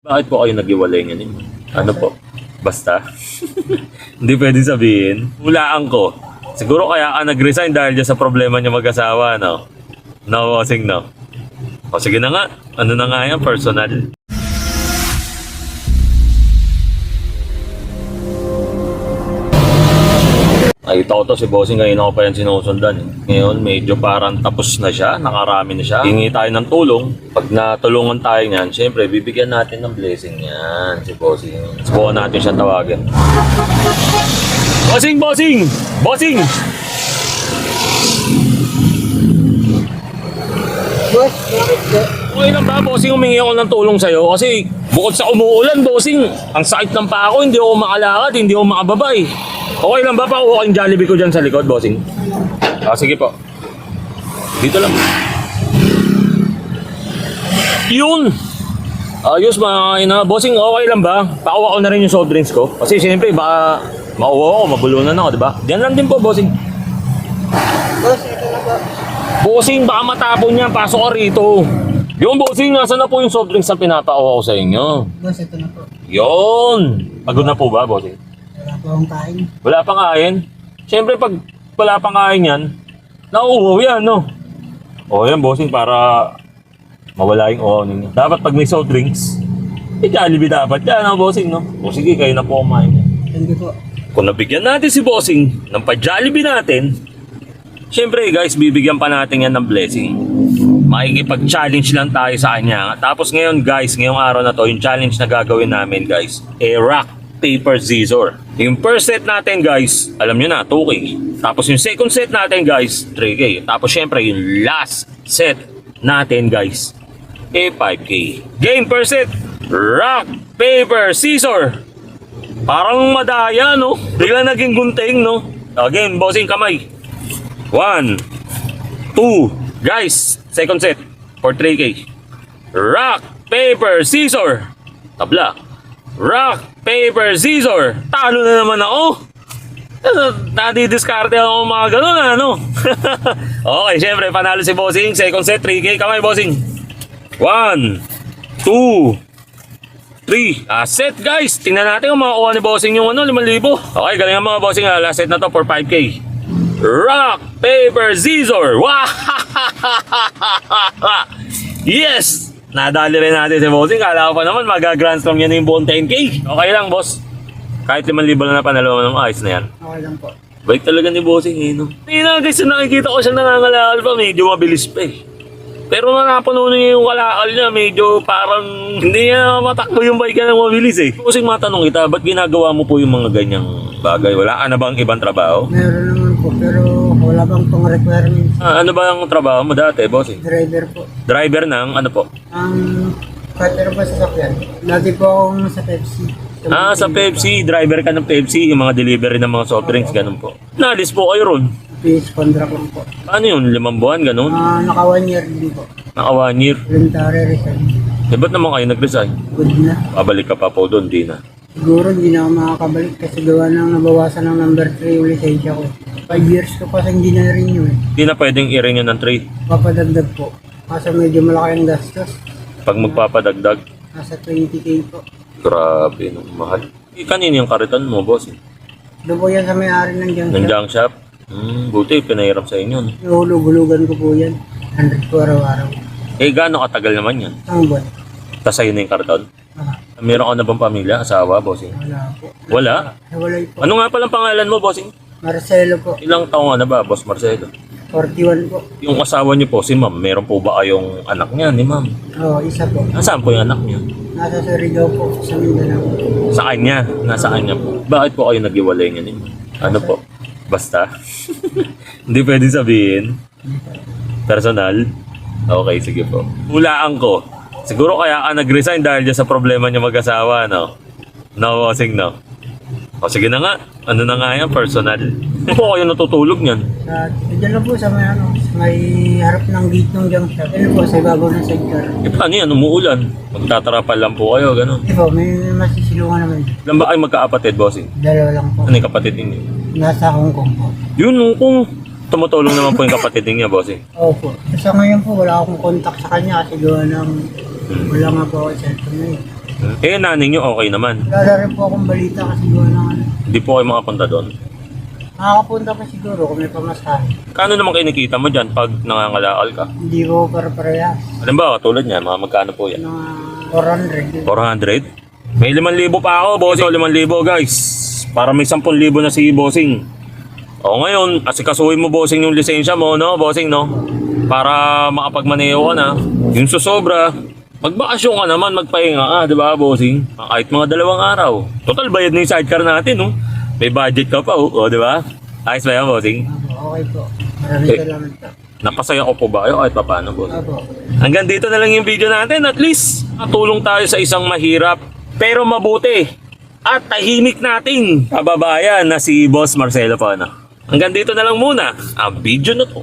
Bakit po kayo nag-iwalay ngayon? Ano po? Basta? Hindi pwede sabihin. Hulaan ko. Siguro kaya ka nag-resign dahil dyan sa problema niya mag-asawa, no? No, bossing, no? O sige na nga. Ano na nga yan? Personal. Nakita ko to si bossing, ngayon ako pa yan sinusundan. Ngayon medyo parang tapos na siya, nakarami na siya. Hingi tayo ng tulong. Pag natulungan tayo niyan, syempre bibigyan natin ng blessing yan si bossing. Subukan natin siya tawagin. Bossing! Bossing! Bossing! Boss, bakit po? Okay lang ba, bossing, humingi ako ng tulong sa'yo? Kasi bukod sa umuulan, bossing, ang sakit ng paa ko, hindi ako makalakad, hindi ako makababay. Okay lang ba, pakuha kayong Jollibee ko dyan sa likod, bossing? Sige po. Dito lang. Yun! Ayos, mga ina. Bossing, okay lang ba? Pakuha ko na rin yung soft drinks ko. Kasi siyempre, baka mauwa ako, mabulunan ako, diba? Diyan lang din po, bossing. Boss, ito na po. Bossing, baka matapon niya. Pasok ka rito. Yung bossing, nasa na po yung soft drinks na pinapakuha ko sa inyo? Boss, ito na po. Yun! Pagod na po ba, bossing? Wala po akong kain. Wala pang kain? Siyempre, pag wala pang kain yan, nauuhaw yan, no? O yan, bossing, para mawala yung uhaw ninyo. Dapat pag may soft drinks, Jollibee dapat yan, no, bossing, no? O sige, kayo na po kumain. Thank you po. Kung nabigyan natin si bossing ng pa-Jollibee natin, siyempre, guys, bibigyan pa natin yan ng blessing. Makikipag-challenge lang tayo sa kanya. Tapos ngayon, guys, ngayong araw na to, yung challenge na gagawin namin, guys, rock, paper, scissors. Yung first set natin, guys, alam nyo na, 2K. Tapos yung second set natin, guys, 3K. Tapos syempre, yung last set natin, guys, 5K. Game, first set, rock, paper, scissors. Parang madaya, no? Bigla naging gunting, no? Game, bossing, kamay. 1, 2, guys, second set for 3K. Rock, paper, scissors. Tabla. Rock, paper, scissors. Talo na naman ako. Nadidiskarte ako mga ganun, ano? Okay, syempre, panalo si bossing. Second set, 3K. Kamay, bossing. 1, 2, 3. Set, guys. Tingnan natin kung makakuha ni bossing yung 5,000. Okay, galing ang mga bossing. Last set na to for 5K. Rock, paper, scissors. Wow! Yes! Nadali rin natin si bossing. Kala ko pa naman mag-grand slam yan yung buong 10K. Okay lang, boss. Kahit 5,000 lang na panalo ng ayos na yan. Okay lang po. Balik talaga ni bossing, eh, no? Hindi guys, nakikita ko siya nangangalakal pa. Medyo mabilis pa, eh. Pero napuno niya yung kalakal niya, medyo parang hindi niya matakbo yung bike ng mabilis, eh. Bossing, matanong kita, ba't ginagawa mo po yung mga ganyang bagay? Wala ka na bang ibang trabaho? Meron naman po, pero wala bang pang requirements. Ano ba ang trabaho mo dati, bossing? Driver po. Driver ng ano po? Ang cutter po sa sakyan. Lagi po akong sa Pepsi. Sa Pepsi, driver ka ng Pepsi, yung mga delivery ng mga soft drinks, ganun po. Naalis po kayo ron. Peace contract lang po. Paano yun? 5 buwan, ganun? Naka 1 year din po. Naka 1 year. Voluntary resign. Eh, ba't naman kayo nag-resign? Good na. Babalik ka pa po doon, di na. Siguro hindi na ako makakabalik kasi gawa nang nabawasan ng number 3 yung lisensya ko. 5 years ko pa sa hindi na renew eh. Di na pwedeng i-renew ng 3. Papadagdag po. Kasi medyo malaki ang gastos. Pag magpapadagdag, Nasa 20k po. grabe, no, mahal. Kanino yung kariton mo, boss? Doon po yan sa may-ari ng junk Ng shop. junk shop? Buti, pinahiram sa inyo. No? Nahulog-hulugan ko po yan. 100 po araw-araw. Eh, gaano katagal naman yan? Ang buwan. Tapos sa'yo na yung kariton? Meron ka na bang pamilya, asawa, bossing? Wala po. Wala? Nawalay po. Ano nga palang pangalan mo, bossing? Marcelo po. Ilang taong ka na ba, boss Marcelo? 41 po. Yung asawa niyo po, si ma'am, meron po ba kayong anak niya ni ma'am? Oo, isa po. Nasaan po yung anak niyo? Nasa Surigao po. Sa Mindanao. Sa kanya? Nasa kanya po. Bakit po kayo nag-iwalay niya ni ma'am? Ano po? Basta? Hindi pwede sabihin? Personal? Okay, sige po. Hulaan ko. Siguro kaya ka nag-resign dahil dyan sa problema niya mag-asawa, no? No, bossing, no? O sige na nga. Ano na nga yan? Personal. Ano po kayo natutulog niyan? Diyan lang po sa may ano. May harap ng gate ng junk shop. Diyan po sa ibabaw ng sidecar. Eh paano yan? Umuulan. Magtatarapal lang po kayo, gano'n. Di po, may masisilungan naman. Ilan ba kayo magkaapatid, bossing? 2 lang po. Ano yung kapatid ninyo? Nasa Hong Kong po. Yun, kung tumutulong naman po yung kapatid niya, bossing. Opo. Sa ngayon po, wala akong contact sa kanya kasi gawa ng wala nga po ako sa cellphone na yun. Eh, nanay nyo okay naman. Wala rin po akong balita kasi gawa ng ano. Hindi po kayo makapunta doon. Nakakapunta pa siguro kung may pamasahe. Kano naman kinikita mo dyan pag nangangalaal ka? Hindi ko para-parehas. Alam ba, tulad niyan, mga magkano po yan? Mga 400. 400? May 5,000 pa ako, bossing. 5,000 guys. Para may 10,000 na si bossing. O ngayon, asikasuhin mo bossing yung lisensya mo, no, bossing, no? Para makapagmaneho ka na. Yung susobra, magbakasyon ka naman, magpahinga ka, di ba, bossing? Kahit mga 2 araw. Total, bayad na yung sidecar natin, no? May budget ka pa, oh, di ba? Ayos ba yan, bossing? Apo, okay po. Maraming salamat po. Napasaya ko po ba kayo kahit pa paano, boss? Apo. Hanggang dito na lang yung video natin. At least, natulong tayo sa isang mahirap pero mabuti at tahimik nating kababayan na si Boss Marcelo Pana. Hanggang dito na lang muna ang video na to.